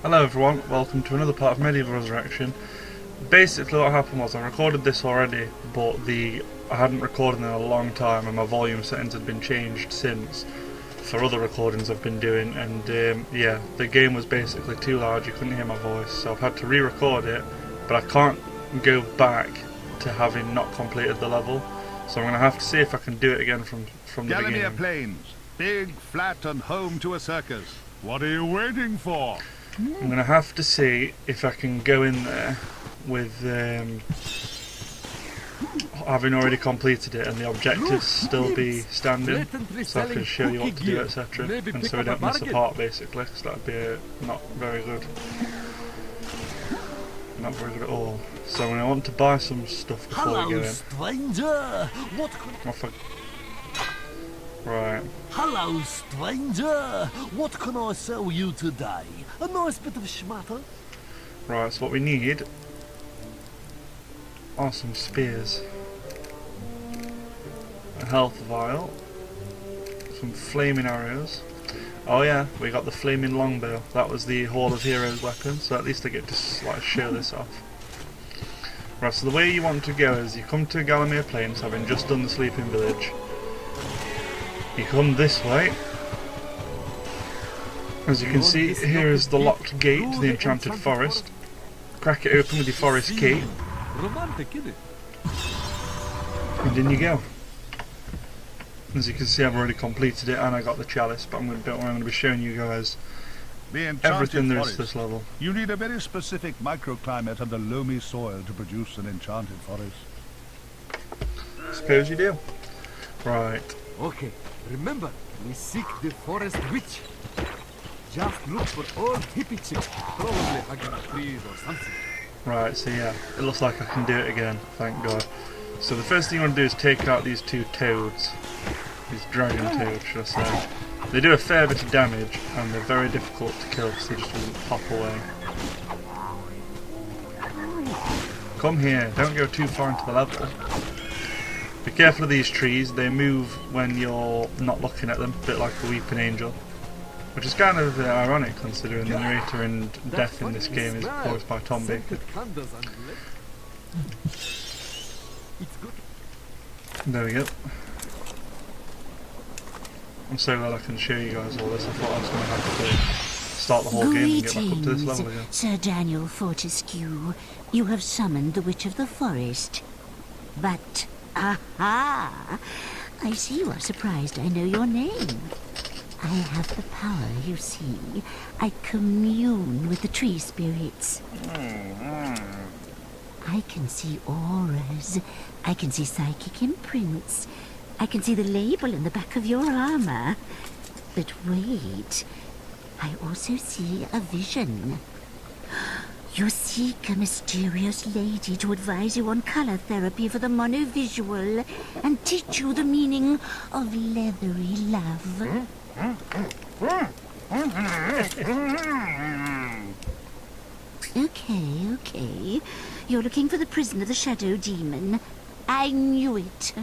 Hello everyone, welcome to another part of Medieval Resurrection. Basically what happened was I recorded this already, but I hadn't recorded in a long time and my volume settings had been changed since for other recordings I've been doing, and yeah, the game was basically too loud, you couldn't hear my voice, so I've had to re-record it, but I can't go back to having not completed the level, so I'm going to have to see if I can do it again from the beginning. Plains, big, flat and home to a circus. What are you waiting for? I'm going to have to see if I can go in there with having already completed it and the objectives still be standing, so I can show you what to do, etc. And so we don't miss a part basically, because that would be not very good. Not very good at all. So I'm going to want to buy some stuff before we go in. Stranger! What can Right. Hello, stranger! What can I sell you today? A nice bit of schmatter? Right, so what we need are some spears, a health vial, some flaming arrows. Oh yeah, we got the flaming longbow. That was the Hall of Heroes weapon, so at least I get to like show this off. Right, so the way you want to go is you come to Galamir Plains, having just done the sleeping village. You come this way. As you can see, here is the locked gate to the Enchanted Forest. Crack it open with your forest key, and in you go. As you can see, I've already completed it and I got the chalice, but I'm going to be showing you guys everything there is to this level. You need a very specific microclimate and a loamy soil to produce an enchanted forest. Suppose you do. Right. Okay, remember, we seek the forest witch. Just look for old hippie chicks, probably hugging trees or something. Right, so yeah, it looks like I can do it again, thank God. So the first thing you want to do is take out these two toads. These dragon toads, should I say. They do a fair bit of damage, and they're very difficult to kill because they just won't pop away. Come here, don't go too far into the level. Be careful of these trees, they move when you're not looking at them, a bit like a weeping angel. Which is kind of ironic considering the narrator and death in this game is voiced by Tom Baker. There we go. I'm so glad I can show you guys all this. I thought I was going to have to start the whole game and get back up to this level again. Sir Daniel Fortescue, you have summoned the Witch of the Forest. But, aha! I see you are surprised I know your name. I have the power, you see. I commune with the tree spirits. I can see auras. I can see psychic imprints. I can see the label in the back of your armor. But wait, I also see a vision. You seek a mysterious lady to advise you on color therapy for the monovisual and teach you the meaning of leathery love. Okay. You're looking for the prison of the Shadow Demon. I knew it.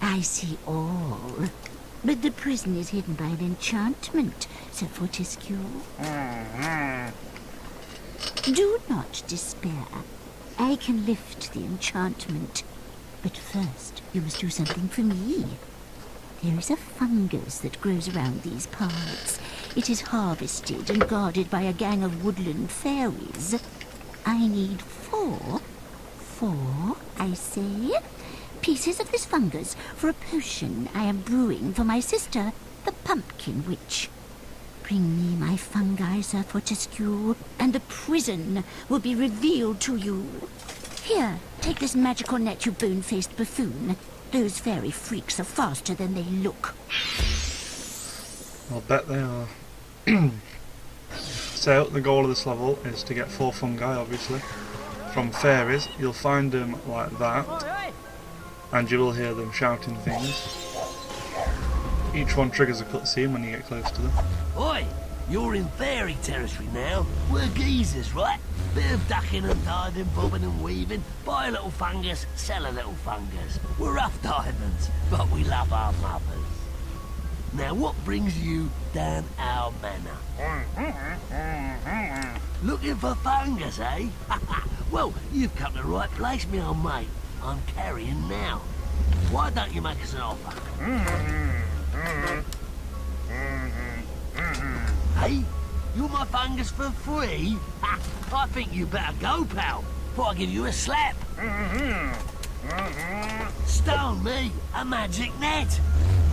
I see all. But the prison is hidden by an enchantment, Sir Fortescue. Do not despair. I can lift the enchantment. But first, you must do something for me. There is a fungus that grows around these parts. It is harvested and guarded by a gang of woodland fairies. I need four, I say, pieces of this fungus for a potion I am brewing for my sister, the Pumpkin Witch. Bring me my fungi, Sir Fortescue, and the prison will be revealed to you. Here, take this magical net, you bone-faced buffoon. Those fairy freaks are faster than they look. I'll bet they are. So, the goal of this level is to get 4 fungi, obviously. From fairies, you'll find them like that. And you will hear them shouting things. Each one triggers a cutscene when you get close to them. Oi! You're in fairy territory now. We're geezers, right? Bit of ducking and diving, bobbing and weaving. Buy a little fungus, sell a little fungus. We're rough diamonds, but we love our mothers. Now what brings you down our manor? Looking for fungus, eh? Well, you've come to the right place, me old mate. I'm carrying now. Why don't you make us an offer? Hey, you want my fungus for free? I think you better go, pal, before I give you a slap. Stone me a magic net.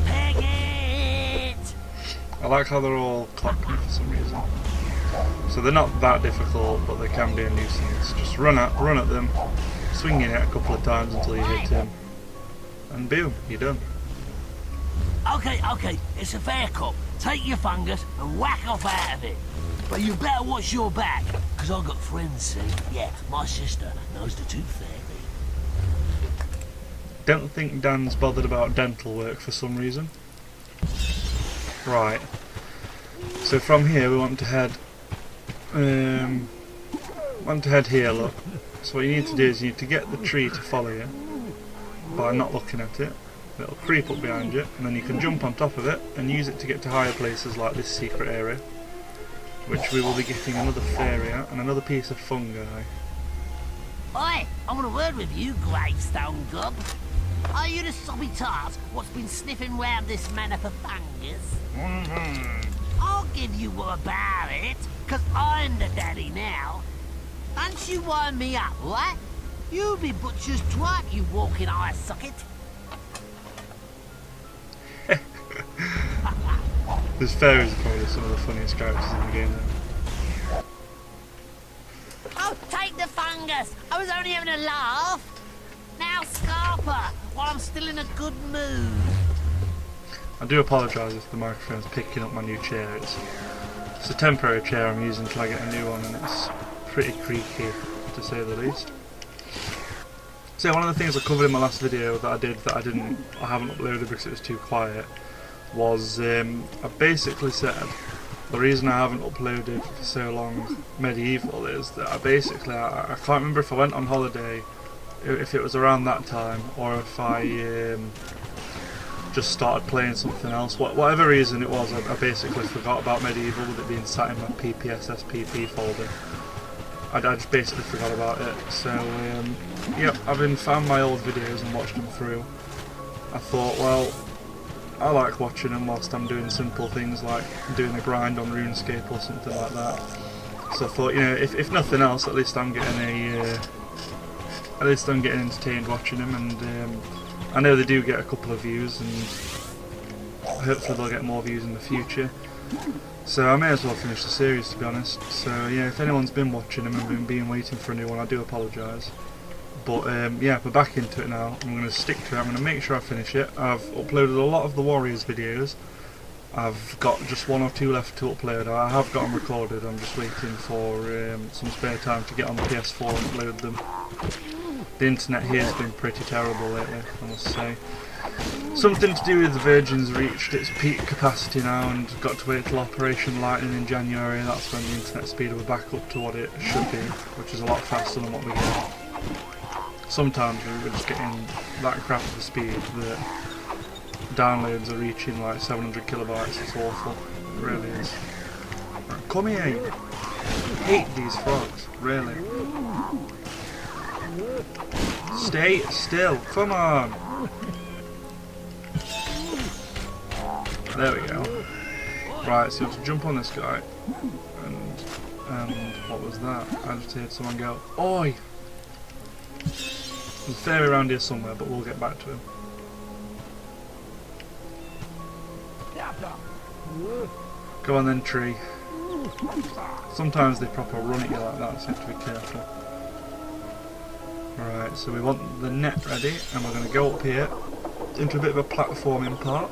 Peg it! I like how they're all clapping for some reason. So they're not that difficult, but they can be a nuisance. Just run at them, swinging it a couple of times until you hit him, and boom, you're done. Okay, it's a fair cop. Take your fungus and whack off out of it. But you better watch your back, because I've got friends, see? Yeah, my sister knows the tooth fairy. Don't think Dan's bothered about dental work for some reason. Right. So from here we want to head here, look. So what you need to do is you need to get the tree to follow you by not looking at it. It'll creep up behind you, and then you can jump on top of it and use it to get to higher places like this secret area, which we will be getting another fairy at and another piece of fungi. Oi, I want a word with you, gravestone gob. Are you the sobby tart what's been sniffing round this manor for fungus? I'll give you one about it, 'cause I'm the daddy now. Don't you wind me up, right? You be butcher's twat, you walking eye socket. These fairies are probably some of the funniest characters in the game then. Oh, take the fungus! I was only having a laugh. Now Scarper, while I'm still in a good mood. I do apologise if the microphone's picking up my new chair. It's a temporary chair I'm using until I get a new one, and it's pretty creaky, to say the least. So one of the things I covered in my last video that I haven't uploaded because it was too quiet, was I basically said the reason I haven't uploaded for so long Medieval is that I can't remember if I went on holiday, if it was around that time, or if I just started playing something else. Whatever reason it was, I basically forgot about Medieval with it being sat in my PPSSPP folder. I just basically forgot about it. So yep, I've found my old videos and watched them through. I thought, well, I like watching them whilst I'm doing simple things like doing a grind on RuneScape or something like that. So I thought, you know, if nothing else, at least I'm getting entertained watching them, and I know they do get a couple of views, and hopefully they'll get more views in the future. So I may as well finish the series, to be honest. So yeah, if anyone's been watching them and been waiting for a new one, I do apologise. But yeah, we're back into it now. I'm going to stick to it. I'm going to make sure I finish it. I've uploaded a lot of the Warriors videos. I've got just one or two left to upload. I have got them recorded. I'm just waiting for some spare time to get on the PS4 and upload them. The internet here has been pretty terrible lately, I must say. Something to do with the Virgin's reached its peak capacity now and got to wait till Operation Lightning in January. That's when the internet speed will be back up to what it should be, which is a lot faster than what we get. Sometimes we're just getting that crap of a speed that downloads are reaching like 700 kilobytes. It's awful. It really is. Right, come here, you. I hate these frogs, really. Stay still, come on. There we go. Right, so you have to jump on this guy. And what was that? I just heard someone go, "Oi!" There's a fairy around here somewhere, but we'll get back to him. Go on then, tree. Sometimes they proper run at you like that, so you have to be careful. Right, so we want the net ready, and we're going to go up here into a bit of a platforming part.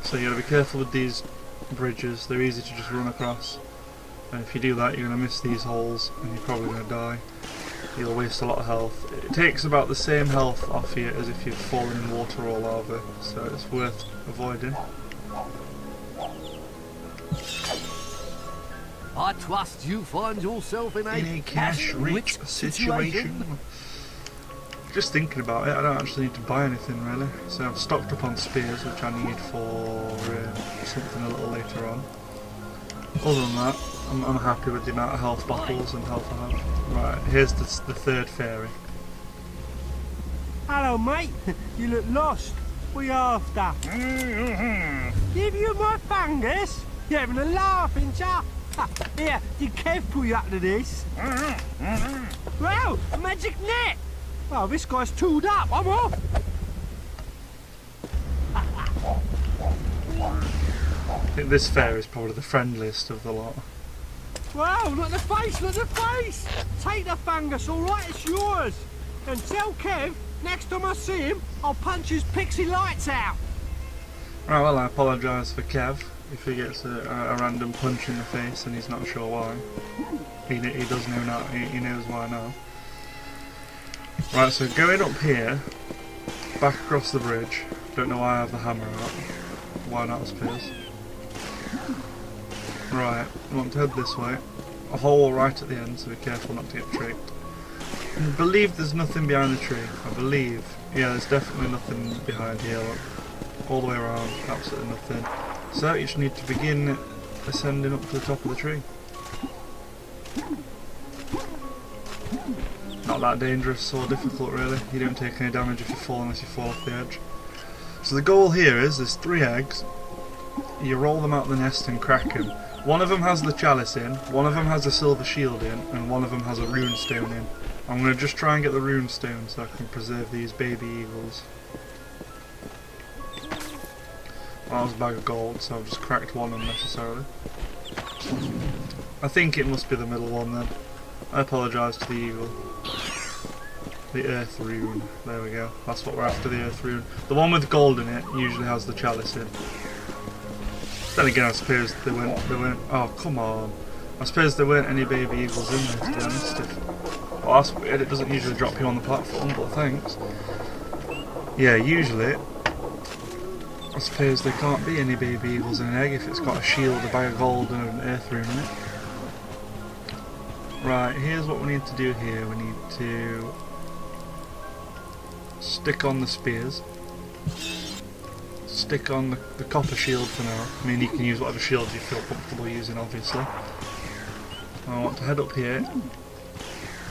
So you got to be careful with these bridges, they're easy to just run across. And if you do that, you're going to miss these holes and you're probably going to die. You'll waste a lot of health. It takes about the same health off you as if you've fallen in water or lava, so it's worth avoiding. I trust you find yourself in a cash-rich situation. just thinking about it, I don't actually need to buy anything really. So I've stocked up on spears, which I need for something a little later on. Other than that, I'm happy with the amount of health bottles and health I have. Right, here's the third fairy. Hello, mate. You look lost. What are you after? Give you my fungus? You're having a laugh, ain't ya? Here, did Kev pull you up to this? Well, a magic net. Oh, this guy's tooled up. I'm off. I think this fairy is probably the friendliest of the lot. Wow, look at the face, look at the face. Take the fungus, all right? It's yours. And tell Kev, next time I see him, I'll punch his pixie lights out. Right, well, I apologise for Kev if he gets a random punch in the face and he's not sure why. He does know now, he knows why now. Right, so going up here, back across the bridge. Don't know why I have the hammer out. Why not, I suppose. Right, I want to head this way. A hole right at the end, so be careful not to get tricked. I believe there's nothing behind the tree. I believe. Yeah, there's definitely nothing behind here. Look. All the way around, absolutely nothing. So you just need to begin ascending up to the top of the tree. Not that dangerous or difficult really. You don't take any damage if you fall unless you fall off the edge. So the goal here is, there's 3 eggs. You roll them out the nest and crack them. One of them has the chalice in, one of them has a silver shield in, and one of them has a rune stone in. I'm going to just try and get the rune stone so I can preserve these baby eagles. Well, that was a bag of gold, so I've just cracked one unnecessarily. I think it must be the middle one then. I apologise to the eagle. The earth rune. There we go. That's what we're after, the earth rune. The one with gold in it usually has the chalice in. Then again, I suppose they weren't. Oh, come on. I suppose there weren't any baby eagles in there, to be honest. Oh, that's weird. It doesn't usually drop you on the platform, but thanks. Yeah, usually. I suppose there can't be any baby eagles in an egg if it's got a shield, a bag of gold, and an earth rune in it. Right, here's what we need to do here. We need to stick on the spears. Stick on the copper shield for now. I mean, you can use whatever shield you feel comfortable using, obviously. I want to head up here,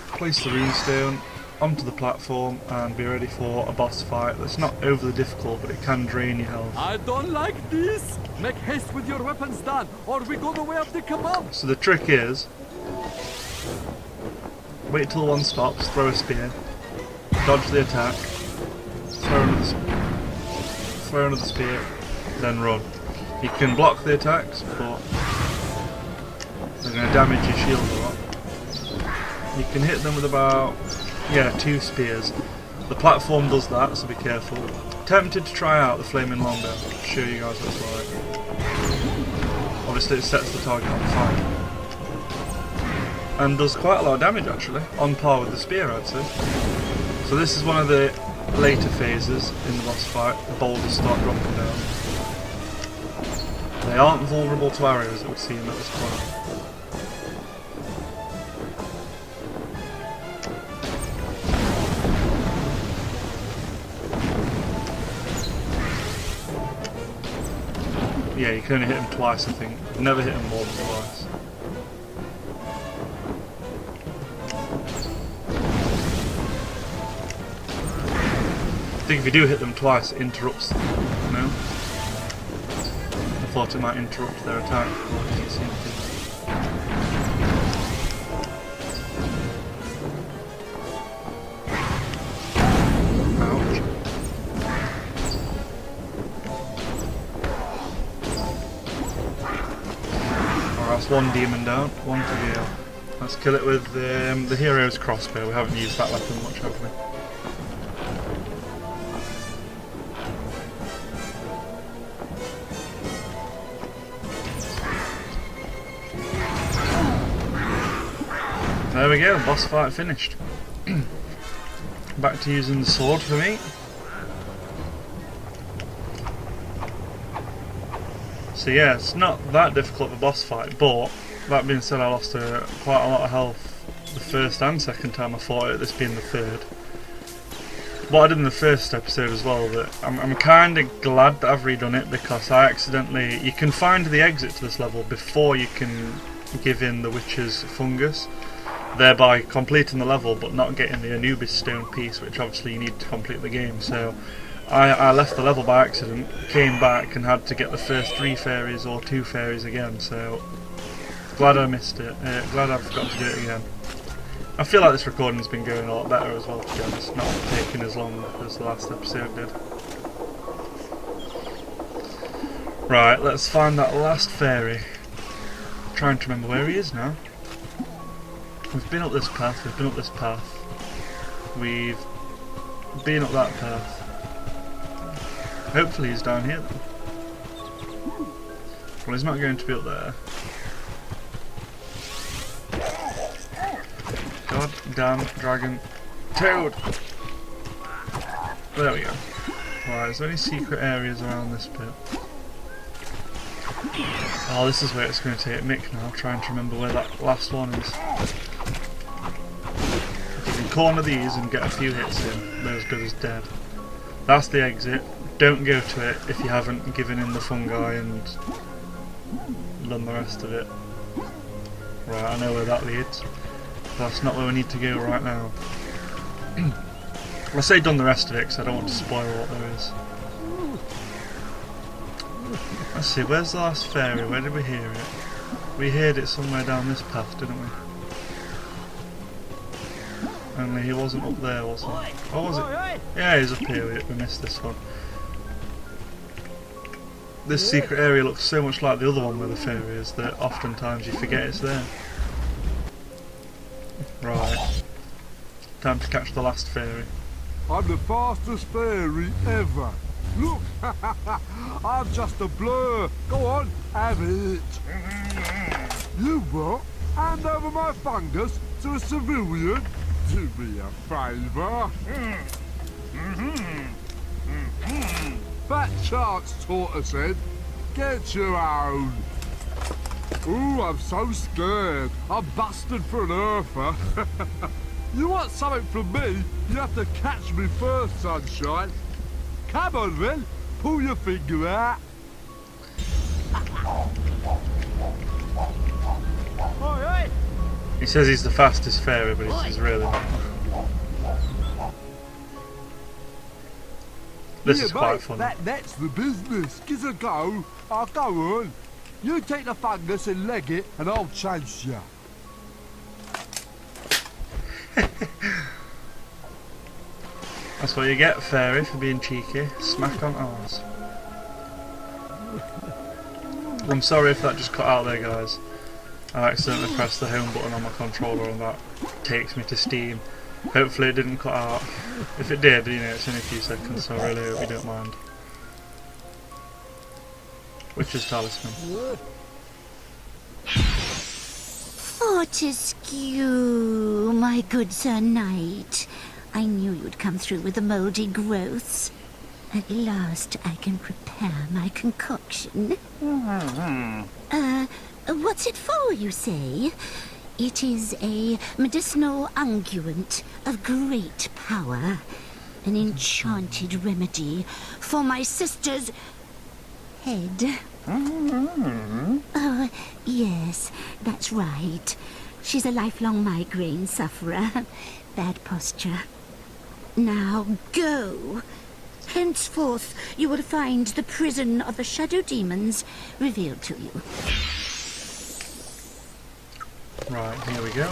place the runestone onto the platform, and be ready for a boss fight that's not overly difficult, but it can drain your health. I don't like this. Make haste with your weapons, Dan, or we go the way of the kebab. So the trick is, wait till one stops, throw a spear, dodge the attack, throw another spear, then run. You can block the attacks, but they're going to damage your shield a lot. You can hit them with about, 2 spears. The platform does that, so be careful. Tempted to try out the flaming longbow, to show you guys what it's like. Obviously it sets the target on fire. And does quite a lot of damage actually, on par with the spear I'd say. So this is one of the later phases in the boss fight. The boulders start dropping down. They aren't vulnerable to arrows, it would seem at this point. Yeah, you can only hit them twice I think. Never hit them more than twice. I think if you do hit them twice, it interrupts them, you know? I thought it might interrupt their attack, but it doesn't seem to. Ouch. Alright, that's one demon down, one to go. Let's kill it with the hero's crossbow. We haven't used that weapon much, have we? There we go, boss fight finished. Back to using the sword for me. So yeah, it's not that difficult of a boss fight, but that being said, I lost quite a lot of health the first and second time I fought it, this being the third. what I did in the first episode as well, that I'm kind of glad that I've redone it, because I accidentally... You can find the exit to this level before you can give in the witch's fungus, thereby completing the level but not getting the Anubis stone piece, which obviously you need to complete the game. So I left the level by accident, came back and had to get the first 3 fairies or 2 fairies again, so glad I missed it, glad I forgot to do it again. I feel like this recording's been going a lot better as well, to be honest, not taking as long as the last episode did. Right, let's find that last fairy. I'm trying to remember where he is now. We've been up this path, we've been up this path. We've been up that path. Hopefully he's down here then. Well, he's not going to be up there. God damn dragon toad! There we go. Right, is there any secret areas around this bit? Oh, this is where it's going to take Mick now, trying to remember where that last one is. If you can corner these and get a few hits in, they're as good as dead. That's the exit. Don't go to it if you haven't given in the fungi and done the rest of it. Right, I know where that leads. That's not where we need to go right now. I say done the rest of it because I don't want to spoil what there is. Let's see, where's the last fairy? Where did we hear it? We heard it somewhere down this path, didn't we? Only he wasn't up there, was he? Or was it? Yeah, he's up here. We missed this one. This secret area looks so much like the other one where the fairy is that oftentimes you forget it's there. Right. Time to catch the last fairy. I'm the fastest fairy ever. Look, I'm just a blur. Go on, have it. You what? Hand over my fungus to a civilian? Do me a favour. Fat chance, tortoise head. Get your own. Ooh, I'm so scared. I'm busted for an earther. You want something from me, you have to catch me first, sunshine. Come on then, pull your finger out. He says he's the fastest fairy, but he's really not. This is quite funny. That's the business. Give a go. I'll go on. You take the fungus and leg it, and I'll chase you. That's what you get, fairy, for being cheeky. Smack on ours. I'm sorry if that just cut out there, guys. I accidentally pressed the home button on my controller and that takes me to Steam. Hopefully it didn't cut out. If it did, you know, it's only a few seconds, so I really hope you don't mind. Which is Talisman. Fortescue, my good Sir Knight. I knew you'd come through with the mouldy growths. At last I can prepare my concoction. What's it for, you say? It is a medicinal unguent of great power. An enchanted remedy for my sister's head. Oh, yes, that's right. She's a lifelong migraine sufferer. Bad posture. Now go. Henceforth, you will find the prison of the shadow demons revealed to you. Right, here we go.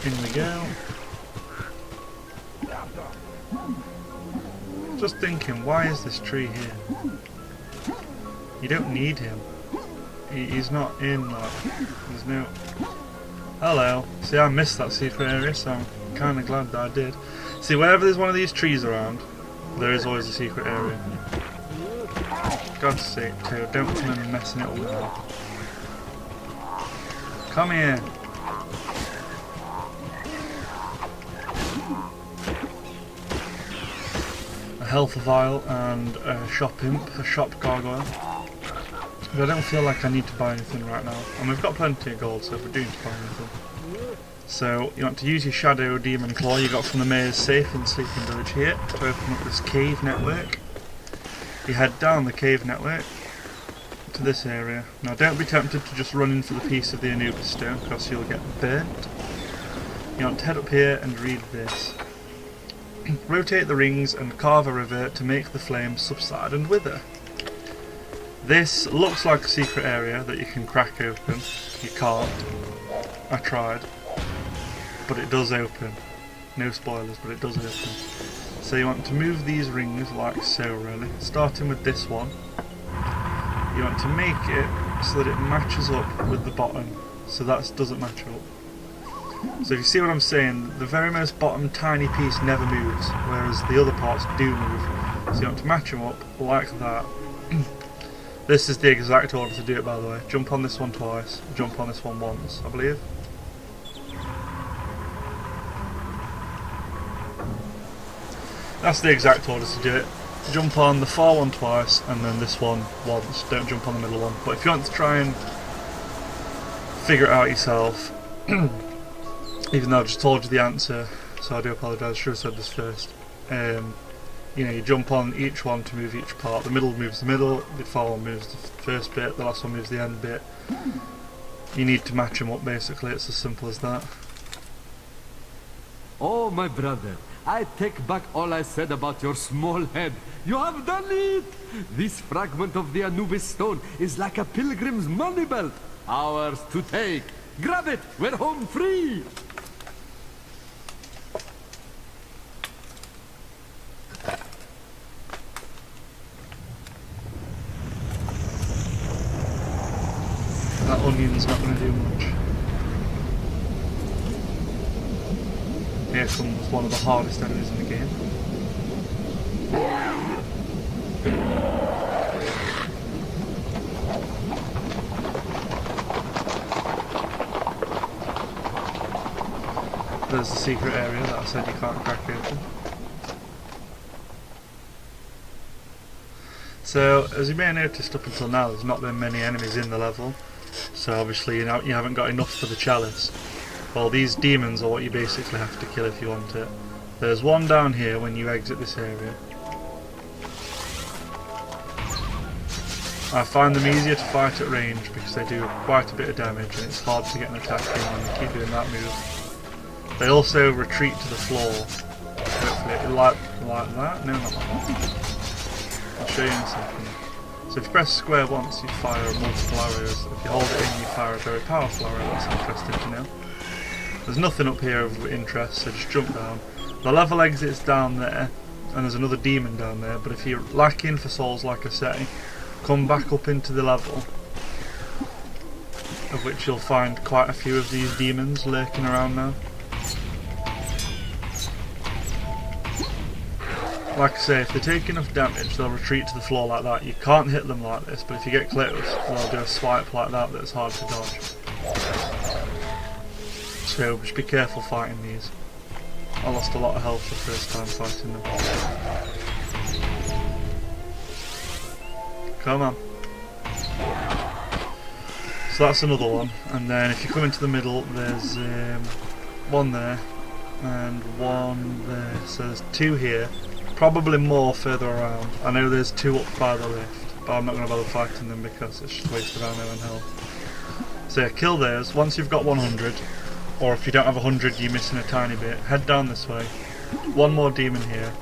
In we go. Just thinking, why is this tree here? You don't need him. He's not in, like, there's no... Hello. See, I missed that secret area, so I'm kind of glad that I did. See, wherever there's one of these trees around, there is always a secret area. God's sake, too, don't come in and messing it up with that. Come here. A health vial and a shop imp, a shop gargoyle. But I don't feel like I need to buy anything right now. And we've got plenty of gold, so if we do need to buy anything, So you want to use your shadow demon claw you got from the maze safe in Sleeping Village here to open up this cave network. You head down the cave network to this area. Now don't be tempted to just run in for the piece of the Anubis stone because you'll get burnt. You want to head up here and read this. Rotate the rings and carve a river to make the flames subside and wither. This looks like a secret area that you can crack open. You can't. I tried. But it does open. No spoilers, but it does open. So you want to move these rings like so really. Starting with this one. You want to make it so that it matches up with the bottom. So that doesn't match up. So if you see what I'm saying, the very most bottom tiny piece never moves, whereas the other parts do move. So you want to match them up like that. This is the exact order to do it, by the way. Jump on this one twice, jump on this one once, I believe. That's the exact order to do it. Jump on the far one twice, and then this one once. Don't jump on the middle one. But if you want to try and figure it out yourself, even though I just told you the answer, so I do apologise, I should have said this first. You know, you jump on each one to move each part. The middle moves the middle, the far one moves the first bit, the last one moves the end bit. You need to match them up basically, it's as simple as that. Oh, my brother, I take back all I said about your small head. You have done it! This fragment of the Anubis stone is like a pilgrim's money belt. Ours to take. Grab it, we're home free! That onion's not going to do much. Here comes one of the hardest enemies in the game. There's the secret area that I said you can't crack open. So, as you may have noticed up until now, there's not been many enemies in the level. So obviously you haven't got enough for the chalice. Well, these demons are what you basically have to kill if you want it. There's one down here when you exit this area. I find them easier to fight at range because they do quite a bit of damage and it's hard to get an attack in when you keep doing that move. They also retreat to the floor. Hopefully, like that? No, not like that. I'll show you in a second. So if you press square once, you fire multiple arrows. If you hold it in, you fire a very powerful arrow. That's interesting to know. There's nothing up here of interest, so just jump down. The level exits down there, and there's another demon down there, but if you're lacking for souls, like I say, come back up into the level, of which you'll find quite a few of these demons lurking around now. Like I say, if they take enough damage, they'll retreat to the floor like that. You can't hit them like this, but if you get close, they'll do a swipe like that that's hard to dodge. So just be careful fighting these. I lost a lot of health the first time fighting them. Come on. So that's another one, and then if you come into the middle, there's one there and one there. So there's two here. Probably more further around. I know there's two up by the lift, but I'm not going to bother fighting them because it's just a waste of ammo and health. So yeah, kill those. Once you've got 100, or if you don't have 100 you're missing a tiny bit, head down this way. One more demon here.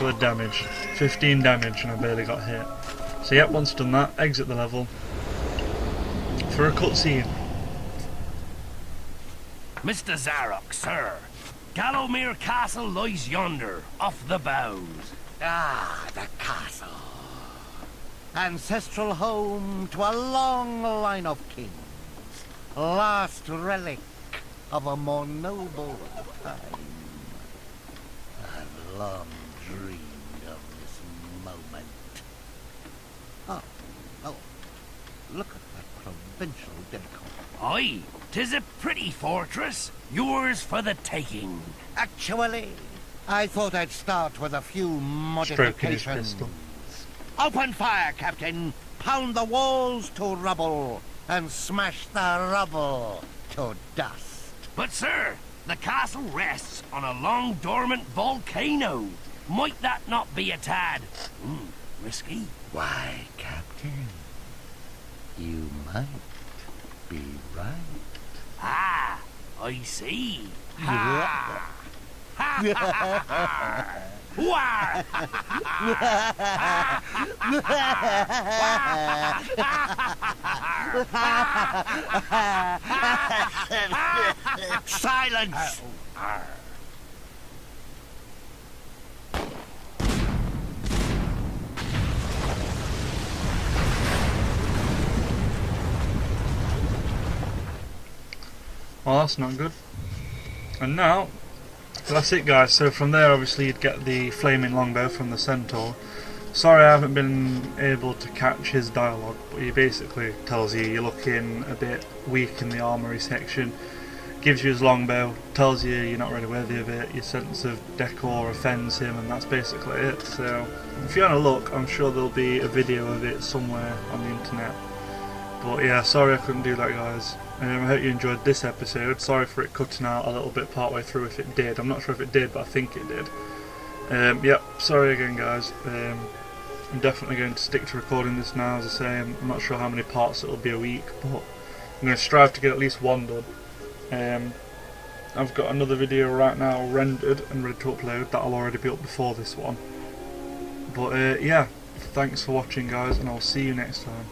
The damage, 15 damage, and I barely got hit. So yep, once done that, exit the level for a cutscene. Mr. Zarok, sir. Gallowmere Castle lies yonder, off the bows. Ah, the castle. Ancestral home to a long line of kings. Last relic of a more noble time. I've long dreamed of this moment. Oh, look at that provincial decor. Aye, 'tis a pretty fortress, yours for the taking. Actually, I thought I'd start with a few Stroking his modifications. pistol. Open fire, Captain! Pound the walls to rubble and smash the rubble to dust. But sir, the castle rests on a long dormant volcano. Might that not be a tad risky? Why, Captain, you might be right. Ah, I see. Ha! Ha ha ha! Wah! Silence! Well, that's not good. And now, that's it guys, so from there obviously you'd get the flaming longbow from the centaur. Sorry I haven't been able to catch his dialogue, but he basically tells you you're looking a bit weak in the armory section, gives you his longbow, tells you you're not really worthy of it, your sense of decor offends him, and that's basically it. So if you want to look, I'm sure there'll be a video of it somewhere on the internet. But yeah, sorry I couldn't do that guys. I hope you enjoyed this episode. Sorry for it cutting out a little bit partway through if it did. I'm not sure if it did, but I think it did. Yep, sorry again guys. I'm definitely going to stick to recording this now. As I say, I'm not sure how many parts it'll be a week, but I'm going to strive to get at least one done. I've got another video right now rendered and ready to upload that'll already be up before this one. But yeah, thanks for watching guys, and I'll see you next time.